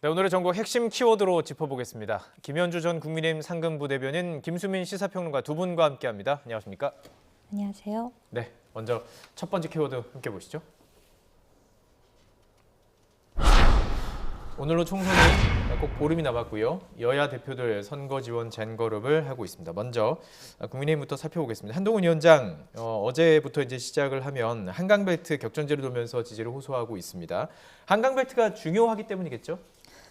네, 오늘의 전국 핵심 키워드로 짚어보겠습니다. 김현주 전 국민의힘 상근부대변인, 김수민 시사평론가 두 분과 함께합니다. 안녕하십니까? 안녕하세요. 네, 먼저 첫 번째 키워드 함께 보시죠. 오늘로 총선이 꼭 보름이 남았고요. 여야 대표들 선거 지원 젠거룹을 하고 있습니다. 먼저 국민의힘부터 살펴보겠습니다. 한동훈 위원장 어제부터 이제 시작을 하면 한강벨트 격전제를 두면서 지지를 호소하고 있습니다. 한강벨트가 중요하기 때문이겠죠?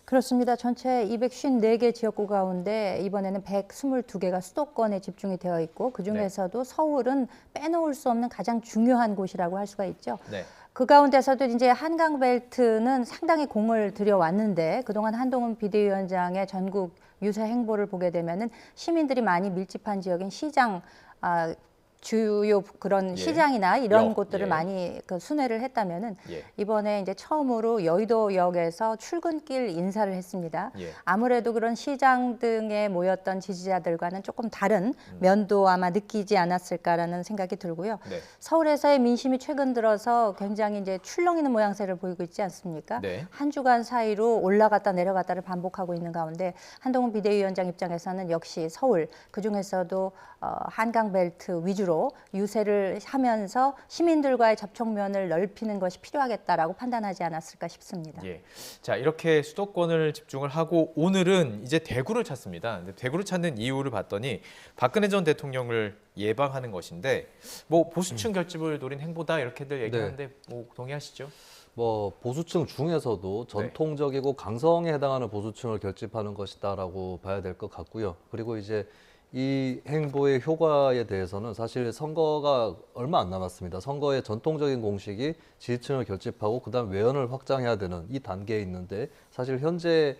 그렇습니다. 전체 254개 지역구 가운데 이번에는 122개가 수도권에 집중이 되어 있고 그중에서도 서울은 빼놓을 수 없는 가장 중요한 곳이라고 할 수가 있죠. 네. 그 가운데서도 이제 한강벨트는 상당히 공을 들여왔는데 그동안 한동훈 비대위원장의 전국 유세 행보를 보게 되면은 시민들이 많이 밀집한 지역인 시장, 주요 그런 시장이나 이런 곳들을 많이 순회를 했다면은 이번에 이제 처음으로 여의도역에서 출근길 인사를 했습니다. 아무래도 그런 시장 등에 모였던 지지자들과는 조금 다른 면도 아마 느끼지 않았을까라는 생각이 들고요. 서울에서의 민심이 최근 들어서 굉장히 이제 출렁이는 모양새를 보이고 있지 않습니까? 한 주간 사이로 올라갔다 내려갔다를 반복하고 있는 가운데 한동훈 비대위원장 입장에서는 역시 서울, 그중에서도 한강벨트 위주로 유세를 하면서 시민들과의 접촉면을 넓히는 것이 필요하겠다라고 판단하지 않았을까 싶습니다. 자, 이렇게 수도권을 집중을 하고 오늘은 이제 대구를 찾습니다. 근데 대구를 찾는 이유를 봤더니 박근혜 전 대통령을 예방하는 것인데 뭐 보수층 결집을 노린 행보다 이렇게들 얘기하는데 뭐 동의하시죠? 뭐 보수층 중에서도 전통적이고 강성에 해당하는 보수층을 결집하는 것이다라고 봐야 될 것 같고요. 그리고 이제 이 행보의 효과에 대해서는 사실 선거가 얼마 안 남았습니다. 선거의 전통적인 공식이 지지층을 결집하고 그다음 외연을 확장해야 되는 이 단계에 있는데 사실 현재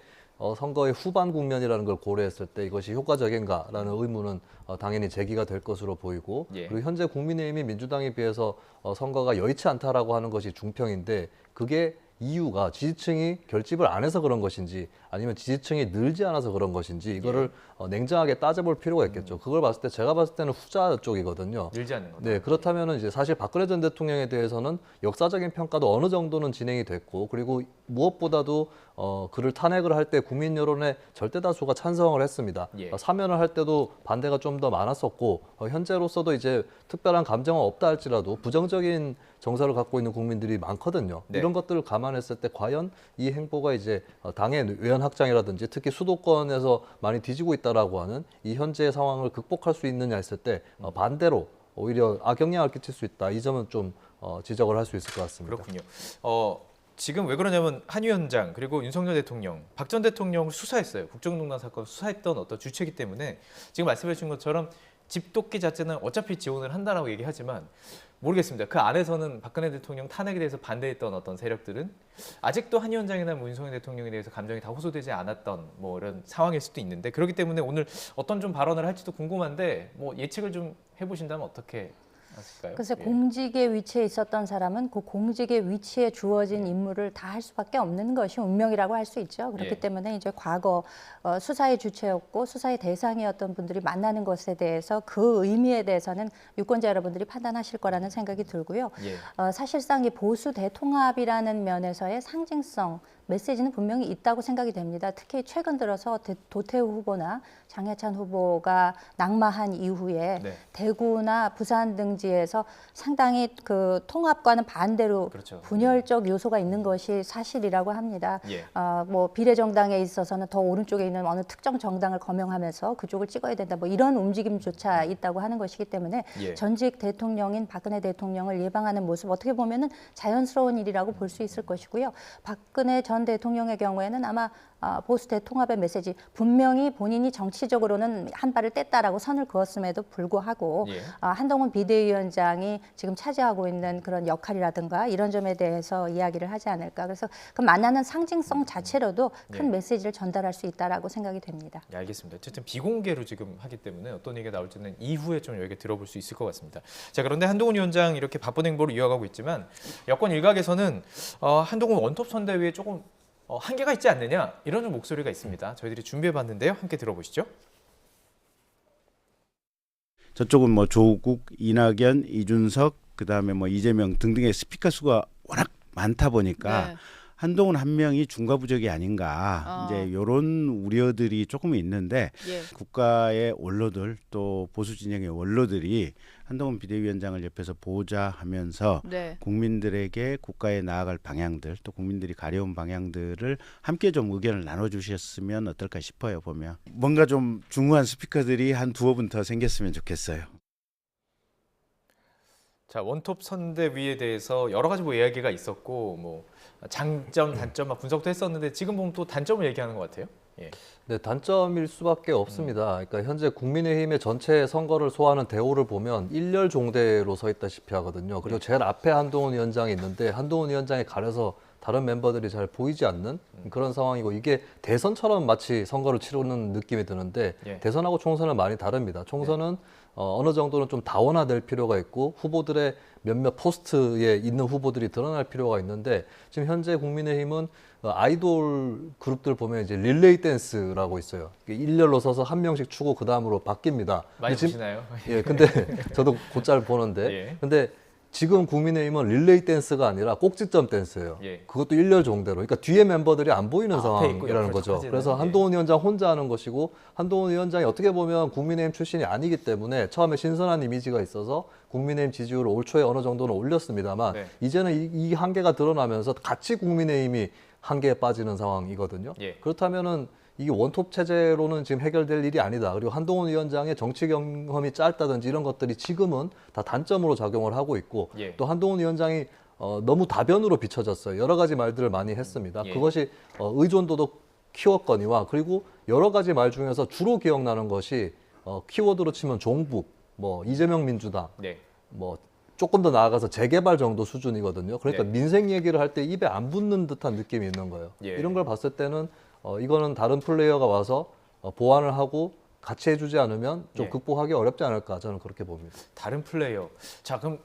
선거의 후반 국면이라는 걸 고려했을 때 이것이 효과적인가라는 의문은 당연히 제기가 될 것으로 보이고 그리고 현재 국민의힘이 민주당에 비해서 선거가 여의치 않다라고 하는 것이 중평인데 그게 이유가 지지층이 결집을 안 해서 그런 것인지 아니면 지지층이 늘지 않아서 그런 것인지 이거를 냉정하게 따져볼 필요가 있겠죠. 그걸 봤을 때 제가 봤을 때는 후자 쪽이거든요. 늘지 않는 거죠. 네, 그렇다면은 이제 사실 박근혜 전 대통령에 대해서는 역사적인 평가도 어느 정도는 진행이 됐고 그리고 무엇보다도 그를 탄핵을 할 때 국민 여론의 절대 다수가 찬성을 했습니다. 사면을 할 때도 반대가 좀 더 많았었고 현재로서도 이제 특별한 감정은 없다 할지라도 부정적인 정서를 갖고 있는 국민들이 많거든요. 이런 것들을 감안했을 때 과연 이 행보가 이제 당의 외연 확장이라든지 특히 수도권에서 많이 뒤지고 있다라고 하는 이 현재의 상황을 극복할 수 있느냐 했을 때 반대로 오히려 악영향을 끼칠 수 있다. 이 점은 좀 지적을 할 수 있을 것 같습니다. 그렇군요. 지금 왜 그러냐면 한 위원장 그리고 윤석열 대통령, 박 전 대통령을 수사했어요. 국정농단 사건 수사했던 어떤 주체이기 때문에 지금 말씀해 주신 것처럼 집도끼 자체는 어차피 지원을 한다라고 얘기하지만 모르겠습니다. 그 안에서는 박근혜 대통령 탄핵에 대해서 반대했던 어떤 세력들은 아직도 한 위원장이나 뭐 윤석열 대통령에 대해서 감정이 다 호소되지 않았던 뭐 이런 상황일 수도 있는데 그렇기 때문에 오늘 어떤 좀 발언을 할지도 궁금한데 뭐 예측을 좀 해보신다면 어떻게 하실까요? 글쎄 공직의 위치에 있었던 사람은 그 공직의 위치에 주어진 임무를 다 할 수밖에 없는 것이 운명이라고 할 수 있죠. 그렇기 때문에 이제 과거 수사의 주체였고 수사의 대상이었던 분들이 만나는 것에 대해서 그 의미에 대해서는 유권자 여러분들이 판단하실 거라는 생각이 들고요. 사실상 이 보수 대통합이라는 면에서의 상징성 메시지는 분명히 있다고 생각이 됩니다. 특히 최근 들어서 도태우 후보나 장해찬 후보가 낙마한 이후에 대구나 부산 등지에서 상당히 그 통합과는 반대로 분열적 요소가 있는 것이 사실이라고 합니다. 뭐 비례정당에 있어서는 더 오른쪽에 있는 어느 특정 정당을 거명하면서 그쪽을 찍어야 된다. 뭐 이런 움직임조차 있다고 하는 것이기 때문에 전직 대통령인 박근혜 대통령을 예방하는 모습 어떻게 보면은 자연스러운 일이라고 볼 수 있을 것이고요. 박근혜 전 대통령의 경우에는 아마 보수 대통합의 메시지 분명히 본인이 정치적으로는 한 발을 뗐다라고 선을 그었음에도 불구하고 한동훈 비대위원장이 지금 차지하고 있는 그런 역할이라든가 이런 점에 대해서 이야기를 하지 않을까. 그래서 그 만나는 상징성 자체로도 큰 메시지를 전달할 수 있다라고 생각이 됩니다. 알겠습니다. 어쨌든 비공개로 지금 하기 때문에 어떤 얘기가 나올지는 이후에 좀 여기 들어볼 수 있을 것 같습니다. 자, 그런데 한동훈 위원장 이렇게 바쁜 행보를 이어가고 있지만 여권 일각에서는 한동훈 원톱 선대위에 조금 한계가 있지 않느냐 이런 좀 목소리가 있습니다. 저희들이 준비해봤는데요. 함께 들어보시죠. 저쪽은 뭐 조국, 이낙연, 이준석, 그다음에 뭐 이재명 등등의 스피커 수가 워낙 많다 보니까 한동훈 한 명이 중과부적이 아닌가 이제 이런 우려들이 조금 있는데 예. 국가의 원로들 또 보수 진영의 원로들이 한동훈 비대위원장을 옆에서 보좌하면서 네. 국민들에게 국가에 나아갈 방향들 또 국민들이 가려운 방향들을 함께 좀 의견을 나눠주셨으면 어떨까 싶어요. 보면 뭔가 좀 중후한 스피커들이 한 두어 분 더 생겼으면 좋겠어요. 자, 원톱 선대위에 대해서 여러 가지 뭐 이야기가 있었고 뭐 장점, 단점 막 분석도 했었는데 지금 보면 또 단점을 얘기하는 것 같아요. 예. 네, 단점일 수밖에 없습니다. 그러니까 현재 국민의힘의 전체 선거를 소화하는 대오를 보면 일렬 종대로 서 있다시피 하거든요. 그리고 제일 앞에 한동훈 위원장이 있는데 한동훈 위원장이 가려서 다른 멤버들이 잘 보이지 않는 그런 상황이고 이게 대선처럼 마치 선거를 치르는 느낌이 드는데 예. 대선하고 총선은 많이 다릅니다. 총선은 어느 정도는 좀 다원화될 필요가 있고 후보들의 몇몇 포스트에 있는 후보들이 드러날 필요가 있는데 지금 현재 국민의힘은 아이돌 그룹들 보면 이제 릴레이 댄스라고 있어요. 일렬로 서서 한 명씩 추고 그 다음으로 바뀝니다. 많이 근데 지금- 보시나요? 예, 근데 저도 곧잘 보는데 예. 근데 지금 국민의힘은 릴레이 댄스가 아니라 꼭지점 댄스예요. 예. 그것도 일렬 종대로. 그러니까 뒤에 멤버들이 안 보이는 앞에 있고 상황이라는 옆으로 거죠. 쫙 그래서 빠지는, 한동훈 위원장 혼자 하는 것이고 한동훈 위원장이 어떻게 보면 국민의힘 출신이 아니기 때문에 처음에 신선한 이미지가 있어서 국민의힘 지지율을 올 초에 어느 정도는 올렸습니다만 네. 이제는 이 한계가 드러나면서 같이 국민의힘이 한계에 빠지는 상황이거든요. 예. 그렇다면은 이게 원톱 체제로는 지금 해결될 일이 아니다. 그리고 한동훈 위원장의 정치 경험이 짧다든지 이런 것들이 지금은 다 단점으로 작용을 하고 있고 예. 또 한동훈 위원장이 너무 다변으로 비춰졌어요. 여러 가지 말들을 많이 했습니다. 예. 그것이 의존도도 키웠거니와 그리고 여러 가지 말 중에서 주로 기억나는 것이 키워드로 치면 종북, 뭐 이재명 민주당, 네. 뭐 조금 더 나아가서 재개발 정도 수준이거든요. 그러니까 네. 민생 얘기를 할 때 입에 안 붙는 듯한 느낌이 있는 거예요. 예. 이런 걸 봤을 때는 이거는 다른 플레이어가 와서 보완을 하고 같이 해주지 않으면 좀 예. 극복하기 어렵지 않을까 저는 그렇게 봅니다. 다른 플레이어. 자, 그럼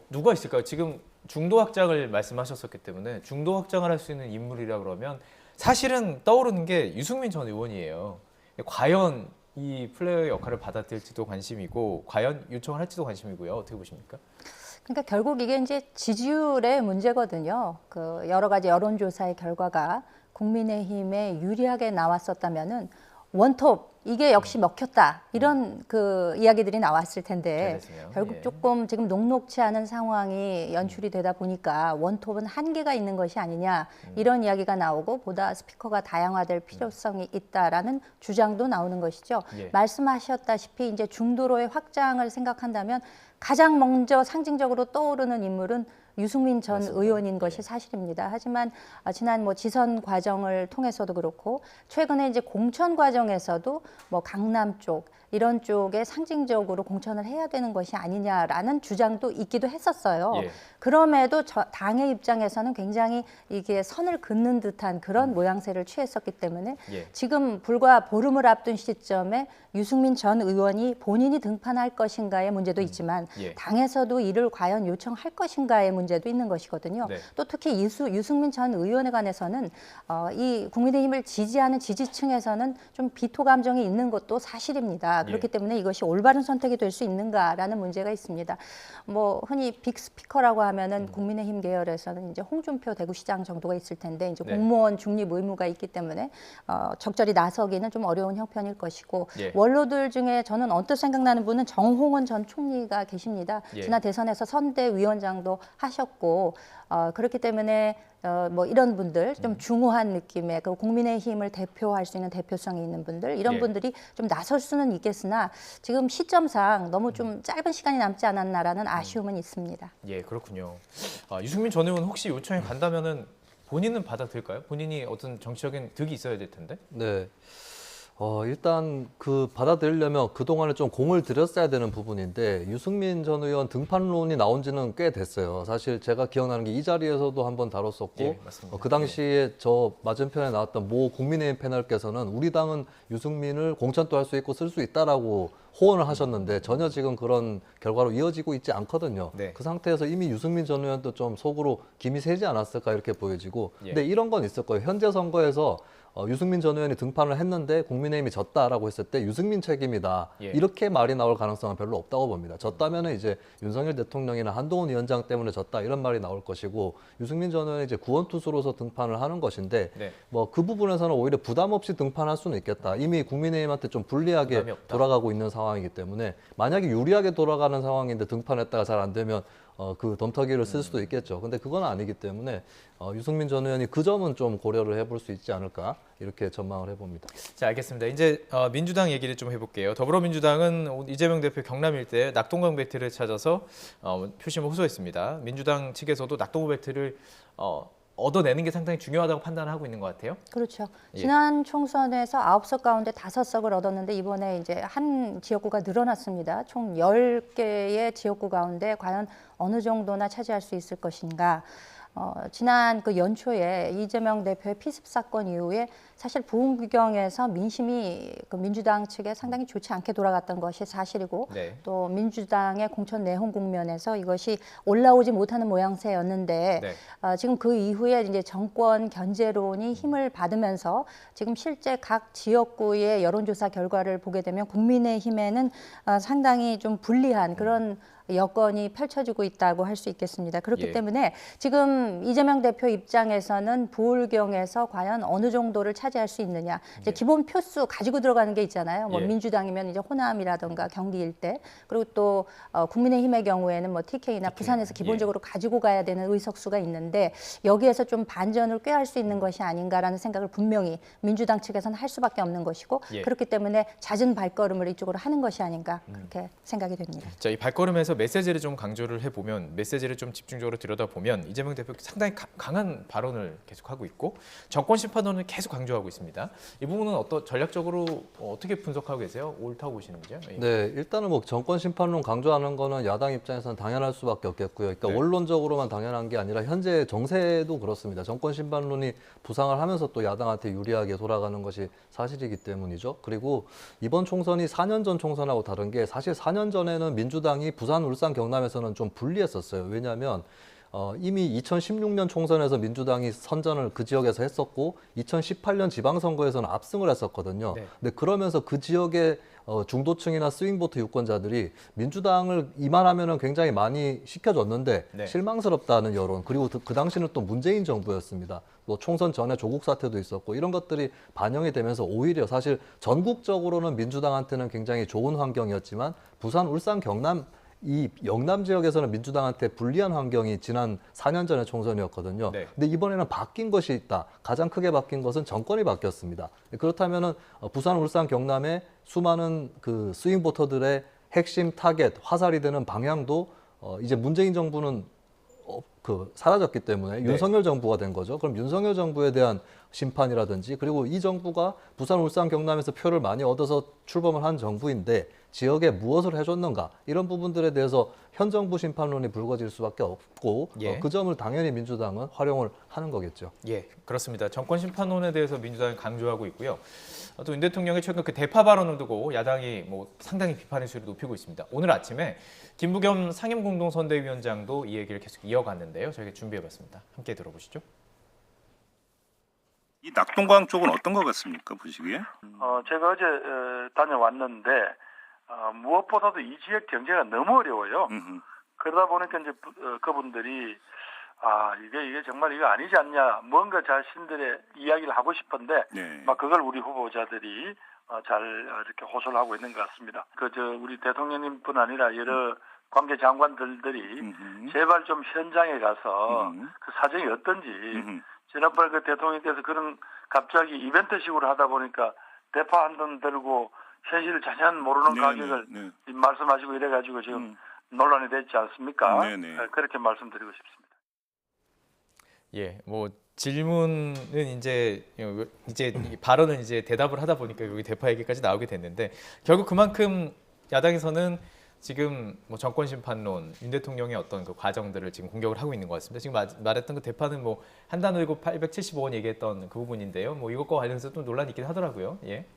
누가 있을까요? 지금 중도 확장을 말씀하셨었기 때문에 중도 확장을 할 수 있는 인물이라 그러면 사실은 떠오르는 게 유승민 전 의원이에요. 과연 이 플레이어의 역할을 받아들일지도 관심이고 과연 요청을 할지도 관심이고요. 어떻게 보십니까? 그러니까 결국 이게 이제 지지율의 문제거든요. 그 여러 가지 여론조사의 결과가 국민의힘에 유리하게 나왔었다면은 원톱 이게 역시 먹혔다 이런 그 이야기들이 나왔을 잘 텐데 됐으면. 결국 예. 조금 지금 녹록치 않은 상황이 연출이 되다 보니까 원톱은 한계가 있는 것이 아니냐 이런 이야기가 나오고 보다 스피커가 다양화될 필요성이 있다라는 주장도 나오는 것이죠. 예. 말씀하셨다시피 이제 중도로의 확장을 생각한다면 가장 먼저 상징적으로 떠오르는 인물은 유승민 전 맞습니다. 의원인 것이 사실입니다. 하지만 지난 뭐 지선 과정을 통해서도 그렇고 최근에 이제 공천 과정에서도 뭐 강남 쪽 이런 쪽에 상징적으로 공천을 해야 되는 것이 아니냐라는 주장도 있기도 했었어요. 예. 그럼에도 당의 입장에서는 굉장히 이게 선을 긋는 듯한 그런 모양새를 취했었기 때문에 예. 지금 불과 보름을 앞둔 시점에 유승민 전 의원이 본인이 등판할 것인가의 문제도 있지만 예. 당에서도 이를 과연 요청할 것인가의 문제도 있는 것이거든요. 네. 또 특히 유승민 전 의원에 관해서는 이 국민의힘을 지지하는 지지층에서는 좀 비토 감정이 있는 것도 사실입니다. 그렇기 예. 때문에 이것이 올바른 선택이 될 수 있는가라는 문제가 있습니다. 뭐 흔히 빅스피커라고 하면은 국민의힘 계열에서는 이제 홍준표 대구시장 정도가 있을 텐데 이제 네. 공무원 중립 의무가 있기 때문에 적절히 나서기는 좀 어려운 형편일 것이고 예. 원로들 중에 저는 언뜻 생각나는 분은 정홍원 전 총리가 계십니다. 예. 지난 대선에서 선대위원장도 하셨고 그렇기 때문에 뭐 이런 분들 좀 중후한 느낌의 그 국민의힘을 대표할 수 있는 대표성이 있는 분들 이런 예. 분들이 좀 나설 수는 있겠으나 지금 시점상 너무 좀 짧은 시간이 남지 않았나라는 아쉬움은 있습니다. 예, 그렇군요. 유승민 전 의원 혹시 요청이 간다면은 본인은 받아들일까요? 본인이 어떤 정치적인 득이 있어야 될 텐데. 네. 일단 그 받아들이려면 그동안에 좀 공을 들였어야 되는 부분인데 유승민 전 의원 등판론이 나온 지는 꽤 됐어요. 사실 제가 기억나는 게 이 자리에서도 한번 다뤘었고 예, 맞습니다. 그 당시에 저 맞은편에 나왔던 모 국민의힘 패널께서는 우리 당은 유승민을 공천도 할 수 있고 쓸 수 있다라고 호언을 하셨는데 전혀 지금 그런 결과로 이어지고 있지 않거든요. 네. 그 상태에서 이미 유승민 전 의원도 좀 속으로 김이 새지 않았을까 이렇게 보여지고 예. 근데 이런 건 있을 거예요. 현재 선거에서 유승민 전 의원이 등판을 했는데 국민의힘이 졌다라고 했을 때 유승민 책임이다. 예. 이렇게 말이 나올 가능성은 별로 없다고 봅니다. 졌다면은 이제 윤석열 대통령이나 한동훈 위원장 때문에 졌다 이런 말이 나올 것이고 유승민 전 의원이 이제 구원투수로서 등판을 하는 것인데 네. 뭐 그 부분에서는 오히려 부담 없이 등판할 수는 있겠다. 이미 국민의힘한테 좀 불리하게 부담이 없다. 돌아가고 있는 상황이기 때문에 만약에 유리하게 돌아가는 상황인데 등판했다가 잘 안 되면 그 덤터기를 쓸 수도 있겠죠. 근데 그건 아니기 때문에 유승민 전 의원이 그 점은 좀 고려를 해볼 수 있지 않을까 이렇게 전망을 해봅니다. 자, 알겠습니다. 이제 민주당 얘기를 좀 해볼게요. 더불어민주당은 이재명 대표 경남 일대 낙동강 배틀을 찾아서 표심을 호소했습니다. 민주당 측에서도 낙동강 배틀을 얻어내는 게 상당히 중요하다고 판단하고 있는 것 같아요. 그렇죠. 예. 지난 총선에서 9석 가운데 5석을 얻었는데 이번에 이제 한 지역구가 늘어났습니다. 총 10개의 지역구 가운데 과연 어느 정도나 차지할 수 있을 것인가. 지난 그 연초에 이재명 대표의 피습 사건 이후에 사실 부흥구경에서 민심이 그 민주당 측에 상당히 좋지 않게 돌아갔던 것이 사실이고 네. 또 민주당의 공천 내홍 국면에서 이것이 올라오지 못하는 모양새였는데 네. 지금 그 이후에 이제 정권 견제론이 힘을 받으면서 지금 실제 각 지역구의 여론조사 결과를 보게 되면 국민의힘에는 상당히 좀 불리한 그런 여건이 펼쳐지고 있다고 할 수 있겠습니다. 그렇기 예. 때문에 지금 이재명 대표 입장에서는 부울경에서 과연 어느 정도를 차지할 수 있느냐. 이제 예. 기본 표수 가지고 들어가는 게 있잖아요. 뭐 예. 민주당이면 이제 호남이라든가 경기 일대, 그리고 또 국민의힘의 경우에는 뭐 TK나 부산에서 기본적으로 가지고 가야 되는 의석수가 있는데 여기에서 좀 반전을 꾀할 수 있는 것이 아닌가라는 생각을 분명히 민주당 측에서는 할 수밖에 없는 것이고 예. 그렇기 때문에 잦은 발걸음을 이쪽으로 하는 것이 아닌가 그렇게 생각이 됩니다. 자, 이 발걸음에서 메시지를 좀 강조를 해보면 메시지를 좀 집중적으로 들여다보면 이재명 대표 상당히 강한 발언을 계속하고 있고 정권 심판론을 계속 강조하고 있습니다. 이 부분은 전략적으로 어떻게 분석하고 계세요? 옳다고 보시는지요? 예. 네, 일단은 뭐 정권 심판론 강조하는 거는 야당 입장에서는 당연할 수밖에 없겠고요. 그러니까 네. 원론적으로만 당연한 게 아니라 현재 정세도 그렇습니다. 정권 심판론이 부상을 하면서 또 야당한테 유리하게 돌아가는 것이 사실이기 때문이죠. 그리고 이번 총선이 4년 전 총선하고 다른 게 사실 4년 전에는 민주당이 부산, 울산, 경남에서는 좀 불리했었어요. 왜냐하면 이미 2016년 총선에서 민주당이 선전을 그 지역에서 했었고 2018년 지방선거에서는 압승을 했었거든요. 네. 근데 그러면서 그 지역의 중도층이나 스윙보트 유권자들이 민주당을 이만하면은 굉장히 많이 시켜줬는데 네. 실망스럽다는 여론, 그리고 그 당시는 또 문재인 정부였습니다. 또 총선 전에 조국 사태도 있었고 이런 것들이 반영이 되면서 오히려 사실 전국적으로는 민주당한테는 굉장히 좋은 환경이었지만 부산, 울산, 경남 이 영남 지역에서는 민주당한테 불리한 환경이 지난 4년 전의 총선이었거든요. 네. 근데 이번에는 바뀐 것이 있다. 가장 크게 바뀐 것은 정권이 바뀌었습니다. 그렇다면은 부산, 울산, 경남의 수많은 그 스윙 보터들의 핵심 타겟, 화살이 되는 방향도 이제 문재인 정부는 사라졌기 때문에 네. 윤석열 정부가 된 거죠. 그럼 윤석열 정부에 대한 심판이라든지 그리고 이 정부가 부산, 울산, 경남에서 표를 많이 얻어서 출범을 한 정부인데 지역에 무엇을 해줬는가 이런 부분들에 대해서 현 정부 심판론이 불거질 수밖에 없고 예. 그 점을 당연히 민주당은 활용을 하는 거겠죠. 예, 그렇습니다. 정권 심판론에 대해서 민주당이 강조하고 있고요. 또 윤 대통령의 최근 그 대파 발언을 두고 야당이 뭐 상당히 비판의 수위를 높이고 있습니다. 오늘 아침에 김부겸 상임공동선대위원장도 이 얘기를 계속 이어갔는데요. 저희가 준비해봤습니다. 함께 들어보시죠. 이 낙동강 쪽은 어떤 것 같습니까, 보시기에? 제가 어제 다녀왔는데 무엇보다도 이 지역 경제가 너무 어려워요. 그러다 보니까 이제 그분들이 이게 정말 이거 아니지 않냐, 뭔가 자신들의 이야기를 하고 싶은데 네. 막 그걸 우리 후보자들이 잘 이렇게 호소를 하고 있는 것 같습니다. 우리 대통령님뿐 아니라 여러 관계 장관들이 제발 좀 현장에 가서 그 사정이 어떤지. 지난번에 그 대통령께서 그런 갑자기 이벤트식으로 하다 보니까 대파 한 돈 들고 현실을 전혀 모르는 가격을 말씀하시고 이래가지고 지금 논란이 됐지 않습니까? 그렇게 말씀드리고 싶습니다. 예, 뭐 질문은 이제 발언은 이제 대답을 하다 보니까 여기 대파 얘기까지 나오게 됐는데 결국 그만큼 야당에서는 지금 뭐 정권 심판론, 윤 대통령의 어떤 그 과정들을 지금 공격을 하고 있는 것 같습니다. 지금 말했던 그 대파는 뭐 한단어이고 875원 얘기했던 그 부분인데요. 뭐 이것과 관련해서 좀 논란이 있긴 하더라고요. 예.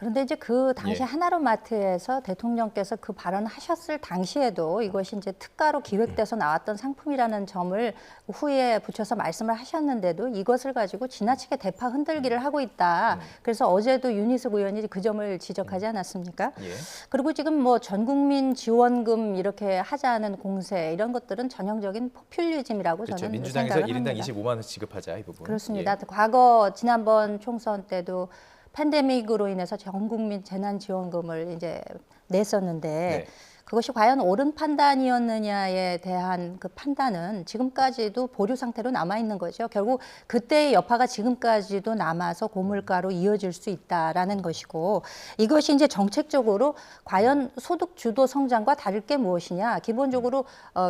그런데 이제 그 당시 예. 하나로마트에서 대통령께서 그 발언하셨을 당시에도 이것이 이제 특가로 기획돼서 나왔던 상품이라는 점을 후에 붙여서 말씀을 하셨는데도 이것을 가지고 지나치게 대파 흔들기를 하고 있다. 그래서 어제도 윤희숙 의원이 그 점을 지적하지 않았습니까? 예. 그리고 지금 뭐 전국민 지원금 이렇게 하자는 공세 이런 것들은 전형적인 포퓰리즘이라고 그렇죠. 저는 민주당에서 생각을 1인당 합니다. 25만 원 지급하자 이 부분. 그렇습니다. 과거 지난번 총선 때도 팬데믹으로 인해서 전 국민 재난지원금을 이제 냈었는데 네. 그것이 과연 옳은 판단이었느냐에 대한 그 판단은 지금까지도 보류 상태로 남아 있는 거죠. 결국 그때의 여파가 지금까지도 남아서 고물가로 이어질 수 있다라는 것이고 이것이 이제 정책적으로 과연 소득 주도 성장과 다를 게 무엇이냐. 기본적으로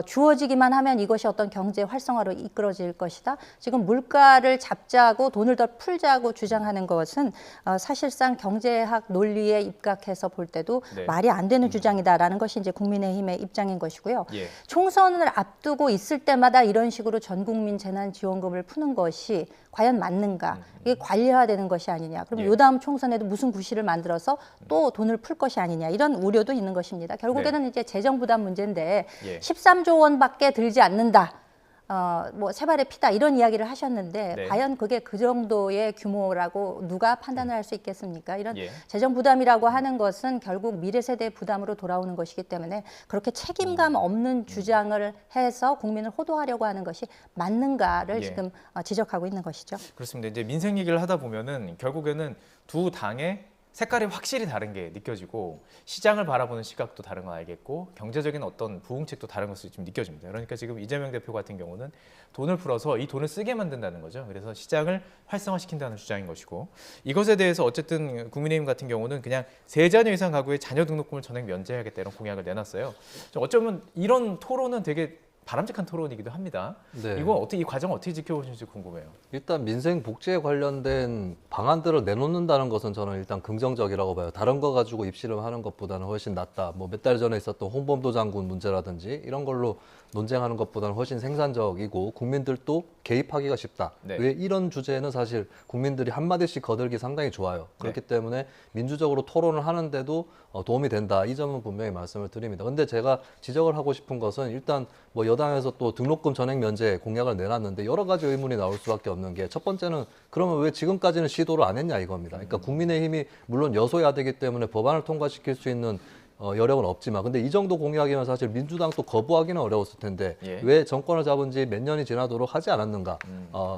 주어지기만 하면 이것이 어떤 경제 활성화로 이끌어질 것이다. 지금 물가를 잡자고 돈을 더 풀자고 주장하는 것은 사실상 경제학 논리에 입각해서 볼 때도 네. 말이 안 되는 주장이다라는 것이 이제 국민의힘의 입장인 것이고요. 예. 총선을 앞두고 있을 때마다 이런 식으로 전 국민 재난지원금을 푸는 것이 과연 맞는가? 이게 관리화되는 것이 아니냐? 그럼 예. 요 다음 총선에도 무슨 구실을 만들어서 또 돈을 풀 것이 아니냐? 이런 우려도 있는 것입니다. 결국에는 이제 재정 부담 문제인데 예. 13조 원밖에 들지 않는다. 뭐 세발의 피다 이런 이야기를 하셨는데 네. 과연 그게 그 정도의 규모라고 누가 판단을 할 수 있겠습니까? 이런 예. 재정 부담이라고 하는 것은 결국 미래 세대의 부담으로 돌아오는 것이기 때문에 그렇게 책임감 없는 주장을 해서 국민을 호도하려고 하는 것이 맞는가를 예. 지금 지적하고 있는 것이죠. 그렇습니다. 이제 민생 얘기를 하다 보면은 결국에는 두 당의 색깔이 확실히 다른 게 느껴지고 시장을 바라보는 시각도 다른 건 알겠고 경제적인 어떤 부응책도 다른 것이 좀 느껴집니다. 그러니까 지금 이재명 대표 같은 경우는 돈을 풀어서 이 돈을 쓰게 만든다는 거죠. 그래서 시장을 활성화시킨다는 주장인 것이고 이것에 대해서 어쨌든 국민의힘 같은 경우는 그냥 3자녀 이상 가구의 자녀 등록금을 전액 면제하겠다 이런 공약을 내놨어요. 어쩌면 이런 토론은 되게 바람직한 토론이기도 합니다. 네. 이거 어떻게 이 과정 어떻게 지켜보실지 궁금해요. 일단 민생 복지에 관련된 방안들을 내놓는다는 것은 저는 일단 긍정적이라고 봐요. 다른 거 가지고 입씨름하는 것보다는 훨씬 낫다. 뭐 몇 달 전에 있었던 홍범도 장군 문제라든지 이런 걸로 논쟁하는 것보다는 훨씬 생산적이고 국민들도 개입하기가 쉽다. 네. 왜 이런 주제는 사실 국민들이 한마디씩 거들기 상당히 좋아요. 그렇기 때문에 민주적으로 토론을 하는데도 도움이 된다. 이 점은 분명히 말씀을 드립니다. 근데 제가 지적을 하고 싶은 것은 일단 뭐 여당에서 또 등록금 전액 면제 공약을 내놨는데 여러 가지 의문이 나올 수밖에 없는 게 첫 번째는 그러면 왜 지금까지는 시도를 안 했냐 이겁니다. 그러니까 국민의힘이 물론 여소야대이기 때문에 법안을 통과시킬 수 있는 여력은 없지만 근데 이 정도 공약이면 사실 민주당도 거부하기는 어려웠을 텐데 예. 왜 정권을 잡은 지 몇 년이 지나도록 하지 않았는가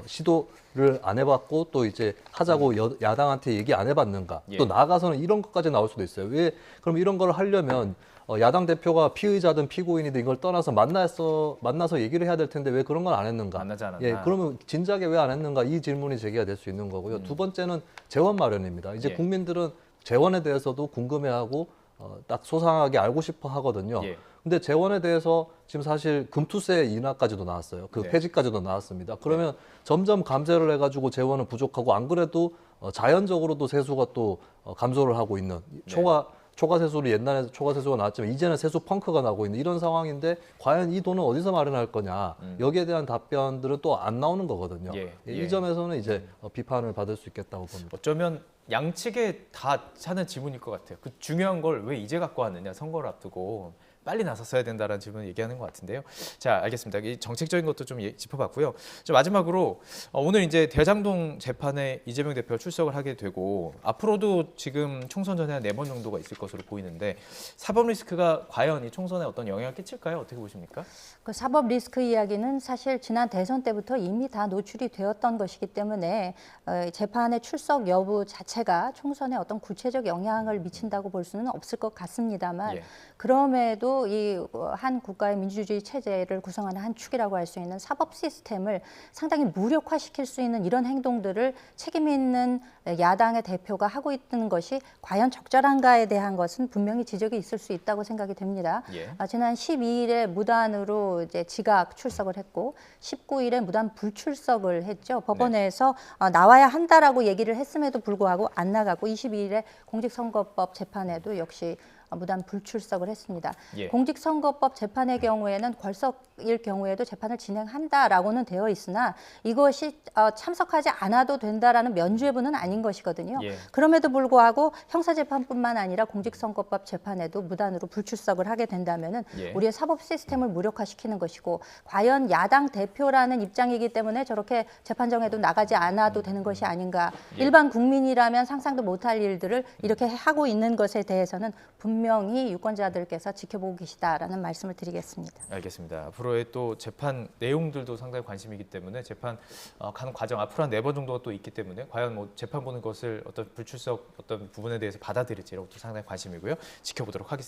시도를 안 해봤고 또 이제 하자고 야당한테 얘기 안 해봤는가 예. 또 나아가서는 이런 것까지 나올 수도 있어요. 왜 그럼 이런 걸 하려면 야당 대표가 피의자든 피고인이든 이걸 떠나서 만나서 얘기를 해야 될 텐데 왜 그런 건 안 했는가? 만나지 않았나? 예, 그러면 진작에 왜 안 했는가? 이 질문이 제기가 될 수 있는 거고요. 두 번째는 재원 마련입니다. 이제 예. 국민들은 재원에 대해서도 궁금해하고 딱 소상하게 알고 싶어 하거든요. 예. 근데 재원에 대해서 지금 사실 금투세 인하까지도 나왔어요. 그 네. 폐지까지도 나왔습니다. 그러면 점점 감세를 해가지고 재원은 부족하고 안 그래도 자연적으로도 세수가 또 감소를 하고 있는 초과 세수를 옛날에 초과 세수가 나왔지만 이제는 세수 펑크가 나고 있는 이런 상황인데 과연 이 돈은 어디서 마련할 거냐 여기에 대한 답변들은 또 안 나오는 거거든요. 예, 이 예. 점에서는 이제 비판을 받을 수 있겠다고 봅니다. 어쩌면 양측에 다 하는 질문일 것 같아요. 그 중요한 걸 왜 이제 갖고 왔느냐, 선거를 앞두고 빨리 나섰어야 된다라는 질문을 얘기하는 것 같은데요. 자, 알겠습니다. 이 정책적인 것도 좀 짚어봤고요. 자, 마지막으로 오늘 이제 대장동 재판에 이재명 대표가 출석을 하게 되고 앞으로도 지금 총선 전에 한 4번 정도가 있을 것으로 보이는데 사법 리스크가 과연 이 총선에 어떤 영향을 끼칠까요? 어떻게 보십니까? 그 사법 리스크 이야기는 사실 지난 대선 때부터 이미 다 노출이 되었던 것이기 때문에 재판의 출석 여부 자체가 총선에 어떤 구체적 영향을 미친다고 볼 수는 없을 것 같습니다만 예. 그럼에도 이 한 국가의 민주주의 체제를 구성하는 한 축이라고 할 수 있는 사법 시스템을 상당히 무력화시킬 수 있는 이런 행동들을 책임 있는 야당의 대표가 하고 있는 것이 과연 적절한가에 대한 것은 분명히 지적이 있을 수 있다고 생각이 됩니다. 예. 지난 12일에 무단으로 이제 지각 출석을 했고 19일에 무단 불출석을 했죠. 법원에서 나와야 한다라고 얘기를 했음에도 불구하고 안 나가고 22일에 공직선거법 재판에도 역시 무단 불출석을 했습니다. 예. 공직선거법 재판의 경우에는 궐석일 경우에도 재판을 진행한다라고는 되어 있으나 이것이 참석하지 않아도 된다라는 면죄부는 아닌 것이거든요. 예. 그럼에도 불구하고 형사재판뿐만 아니라 공직선거법 재판에도 무단으로 불출석을 하게 된다면은 예. 우리의 사법 시스템을 무력화시키는 것이고 과연 야당 대표라는 입장이기 때문에 저렇게 재판정에도 나가지 않아도 되는 것이 아닌가. 예. 일반 국민이라면 상상도 못할 일들을 이렇게 하고 있는 것에 대해서는 분명히 유권자들께서 지켜보고 계시다라는 말씀을 드리겠습니다. 알겠습니다. 앞으로의 또 재판 내용들도 상당히 관심이기 때문에 재판 가는 과정 앞으로 한 4번 정도가 또 있기 때문에 과연 뭐 재판 보는 것을 어떤 불출석 어떤 부분에 대해서 받아들일지라고 또 상당히 관심이고요. 지켜보도록 하겠습니다.